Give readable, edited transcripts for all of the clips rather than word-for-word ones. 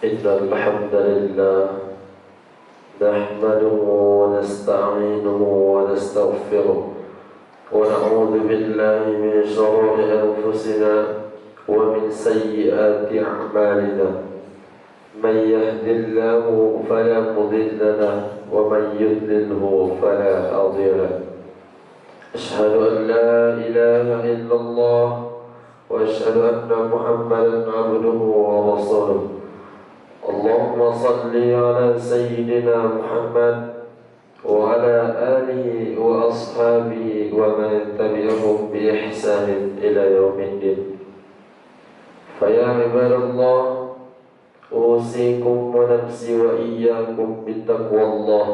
إن الحمد لله نحمده ونستعينه ونستغفره ونعوذ بالله من شرور أنفسنا ومن سيئات أعمالنا. من يهد الله فلا مضل له ومن يضلله فلا هادي له. أشهد أن لا إله إلا الله وأشهد أن محمدا عبده ورسوله. اللهم صل على سيدنا محمد وعلى آله وأصحابه ومن تبعهم بإحسان إلى يوم الدين. فيا عباد الله، أوصيكم ونفسي وإياكم بتقوى الله،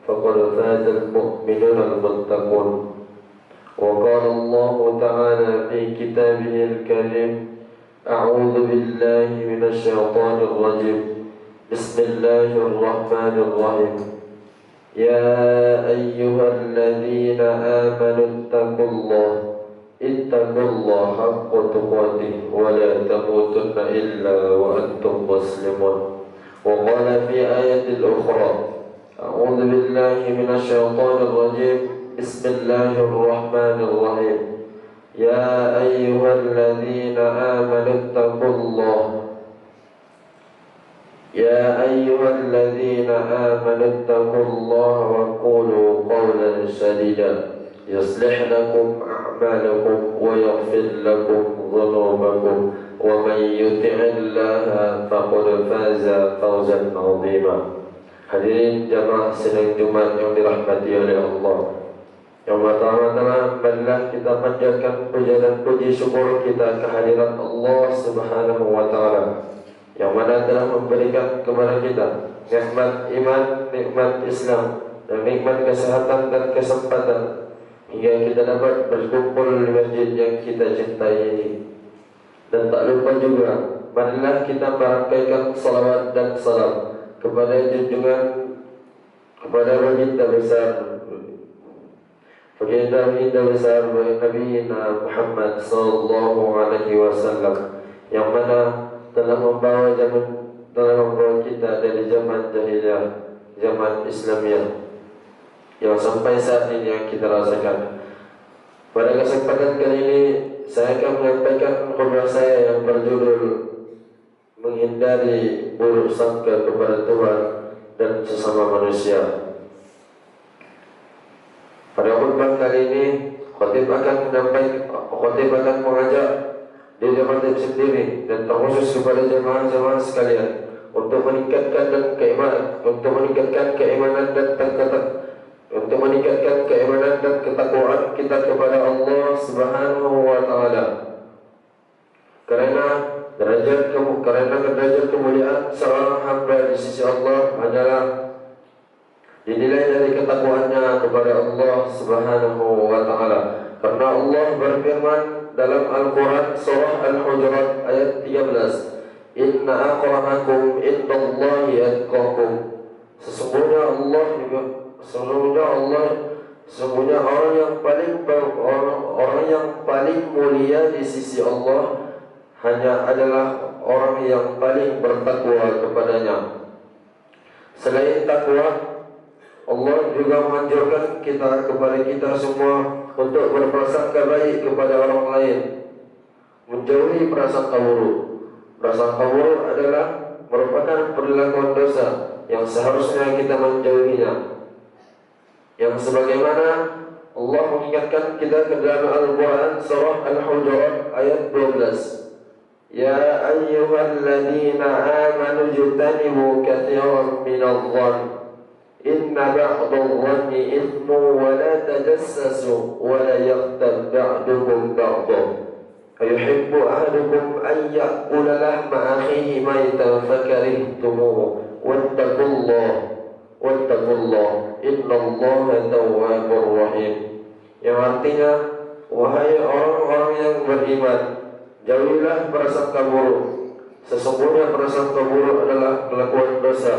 فقد فاز المؤمنون المتقون. وقال الله تعالى في كتابه الكريم: أعوذ بالله من الشيطان الرجيم. بسم الله الرحمن الرحيم. يا أيها الذين آمنوا اتقوا الله حق تقاته ولا تموتن إلا وأنتم مسلمون. وقال في آية أخرى: أعوذ بالله من الشيطان الرجيم. بسم الله الرحمن الرحيم. يا أيها الذين آمنوا اتقوا الله وقولوا قولا سديدا يصلح لكم أعمالكم ويغفر لكم ذنوبكم ومن يطع الله فقد فاز فوزا عظيما. Hadirin jamaah sidang Jumat yang dirahmati oleh Allah, yang pertama-tama marilah kita panjatkan puja dan puji syukur kita kehadirat Allah Subhanahu wa taala yang mana telah memberikan kepada kita nikmat iman, nikmat Islam, dan nikmat kesehatan dan kesempatan hingga kita dapat berkumpul di masjid yang kita cintai ini. Dan tak lupa juga marilah kita merangkaikan salawat dan salam kepada junjungan, kepada baginda besar Nabi Muhammad sallallahu alaihi wasallam, yang mana telah membawa kita dari zaman jahiliyah, zaman Islamiyah yang sampai saat ini yang kita rasakan. Pada kesempatan kali ini saya akan menyampaikan khutbah saya yang berjudul menghindari buruk sangka kepada Tuhan dan sesama manusia. Pada khutbah kali ini, khatib akan mengajak diri khatib sendiri dan terkhusus kepada jemaah-jemaah sekalian untuk meningkatkan keimanan dan ketakwaan kita kepada Allah Subhanahu wa taala. Karena derajat kemuliaan seorang hamba di sisi Allah adalah dinilai dari ketakwaannya kepada Allah Subhanahu wa taala. Karena Allah berfirman dalam Al-Quran surah Al-Hujurat ayat 13, Inna akramakum indallahi atqakum. Sesungguhnya orang yang paling mulia di sisi Allah hanya adalah orang yang paling bertakwa kepadanya. Selain takwa, Allah juga menganjurkan kepada kita semua untuk berprasangka baik kepada orang lain, menjauhi prasangka buruk. Prasangka buruk adalah merupakan perilaku dosa yang seharusnya kita menjauhinya. Yang sebagaimana Allah mengingatkan kita ke dalam Al-Quran surah Al-Hujurat ayat 12. Ya ayyuhalladzina amanu jtanibu katsiran minadh-dhann inna ba'dadh-dhanni ithmun wa la tajassasu wa la yaghtab ba'dukum ba'dhan ayuhibbu ahadukum an ya'kula lahma akhihi maytan fakarihtumuhu wattaqullah innallaha tawwabur rahim. Yang artinya, wahai orang-orang yang beriman, jauhilah prasangka buruk. Sesungguhnya prasangka buruk adalah kelakuan dosa.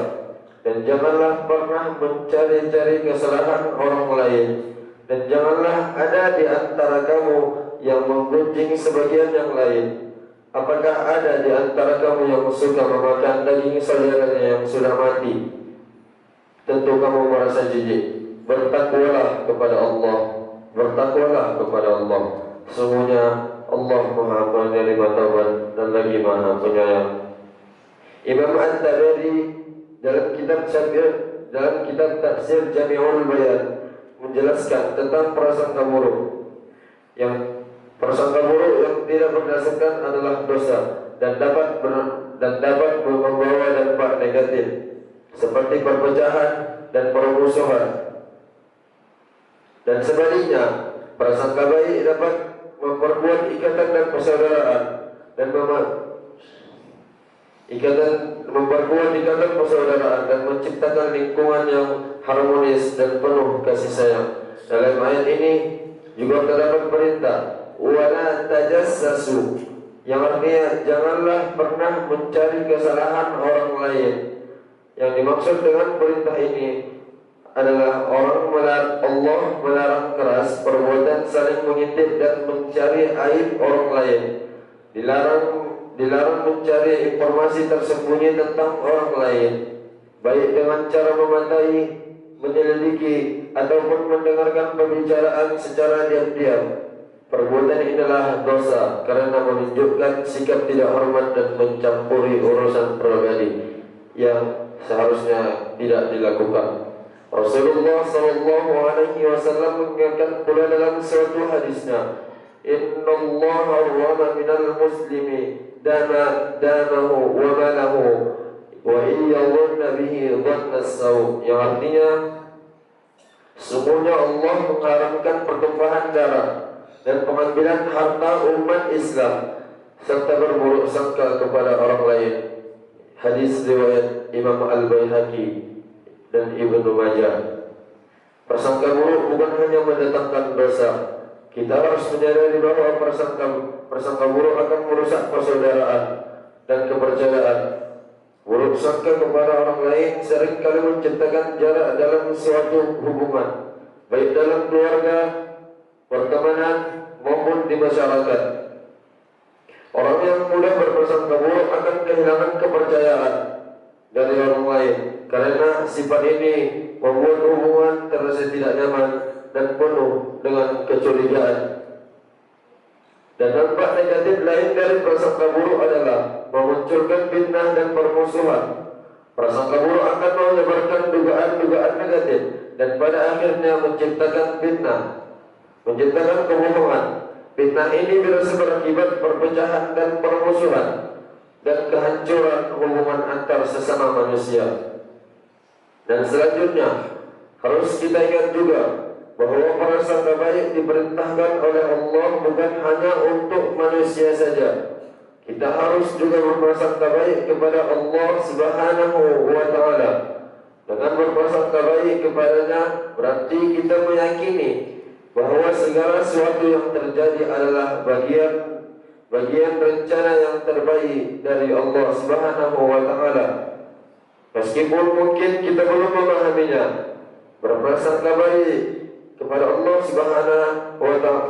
Dan janganlah pernah mencari-cari kesalahan orang lain. Dan janganlah ada di antara kamu yang menggunjing sebagian yang lain. Apakah ada di antara kamu yang suka memakan daging saudaranya yang sudah mati? Tentu kamu merasa jijik. Bertakwalah kepada Allah. Bertakwalah kepada Allah. Sesungguhnya Allah Maha Penerima Taubat dan lagi Maha Penyayang. Imam At-Tabari dalam kitab Tafsir Jami'ul Bayan menjelaskan tentang prasangka buruk. Yang prasangka buruk yang tidak berdasarkan adalah dosa dan dapat membawa dampak negatif seperti perpecahan dan permusuhan. Dan sebaliknya, prasangka baik dapat memperkuat ikatan dan persaudaraan dan dan menciptakan lingkungan yang harmonis dan penuh kasih sayang. Dalam ayat ini juga terdapat perintah wala tajassasu, yang artinya janganlah pernah mencari kesalahan orang lain. Yang dimaksud dengan perintah ini adalah Allah melarang keras perbuatan saling mengintip dan mencari aib orang lain. Dilarang mencari informasi tersembunyi tentang orang lain, baik dengan cara mematai, menyelidiki, ataupun mendengarkan pembicaraan secara diam-diam. Perbuatan inilah dosa karena menunjukkan sikap tidak hormat dan mencampuri urusan pribadi yang seharusnya tidak dilakukan. Rasulullah SAW mengingatkan pula dalam suatu hadisnya, Inna Allah harrama minal muslimi damahu wa malahu wa iyadhanna bihi dhanna as-saw, yang artinya sungguhnya Allah mengharamkan pertumpahan darah dan pengambilan harta umat Islam serta berburuk sangka kepada orang lain. Hadis riwayat Imam Al-Baihaqi dan Ibnu Majah. Prasangka buruk bukan hanya mendatangkan dosa. Kita harus menyadari bahwa prasangka buruk akan merusak persaudaraan dan kepercayaan. Buruk sangka kepada orang lain seringkali menciptakan jarak dalam suatu hubungan, baik dalam keluarga, pertemanan, maupun di masyarakat. Orang yang mudah berprasangka buruk akan kehilangan kepercayaan dari orang lain, karena sifat ini membuat hubungan terasa tidak nyaman dan penuh dengan kecurigaan. Dan dampak negatif lain dari prasangka buruk adalah memunculkan fitnah dan permusuhan. Prasangka buruk akan menyebarkan dugaan-dugaan negatif dan pada akhirnya menciptakan fitnah, menciptakan kebohongan. Fitnah ini bisa berakibat perpecahan dan permusuhan dan kehancuran hubungan antar sesama manusia. Dan selanjutnya harus kita ingat juga bahwa prasangka baik diperintahkan oleh Allah bukan hanya untuk manusia saja. Kita harus juga berprasangka baik kepada Allah Subhanahu wa Ta'ala. Dengan berprasangka baik kepadanya berarti kita meyakini bahwa segala sesuatu yang terjadi adalah bagian rencana yang terbaik dari Allah Subhanahu wa Ta'ala. Meskipun mungkin kita belum memahaminya, berprasangka baik kepada Allah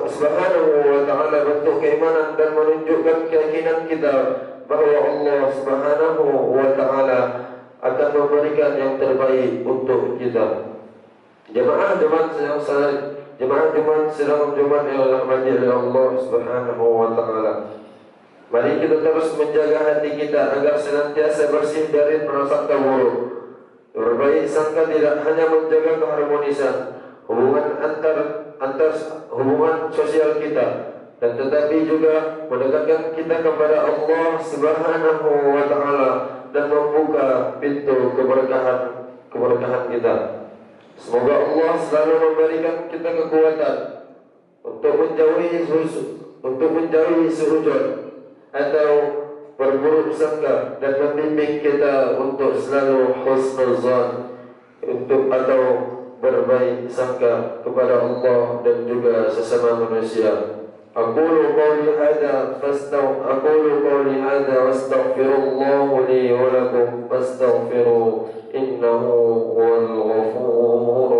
Subhanahu wa Ta'ala bentuk keimanan dan menunjukkan keyakinan kita bahwa Allah Subhanahu wa Ta'ala akan memberikan yang terbaik untuk kita. Jemaah sedang Jumat yang dirahmati oleh Allah Subhanahu wa Ta'ala. Mari kita terus menjaga hati kita agar senantiasa bersih dari prasangka buruk. Berbaik sangka tidak hanya menjaga keharmonisan hubungan antar hubungan sosial kita, dan tetapi juga mendekatkan kita kepada Allah Subhanahu wa Ta'ala dan membuka pintu keberkahan kita. Semoga Allah selalu memberikan kita kekuatan untuk menjauhi sujud atau berburuk sangka dan membimbing kita untuk selalu husnuzan atau berbaik sangka kepada Allah dan juga sesama manusia. Aqulu qawli hadza wastaghfirullah li wa lakum fastaghfiru innahu huwal ghafurur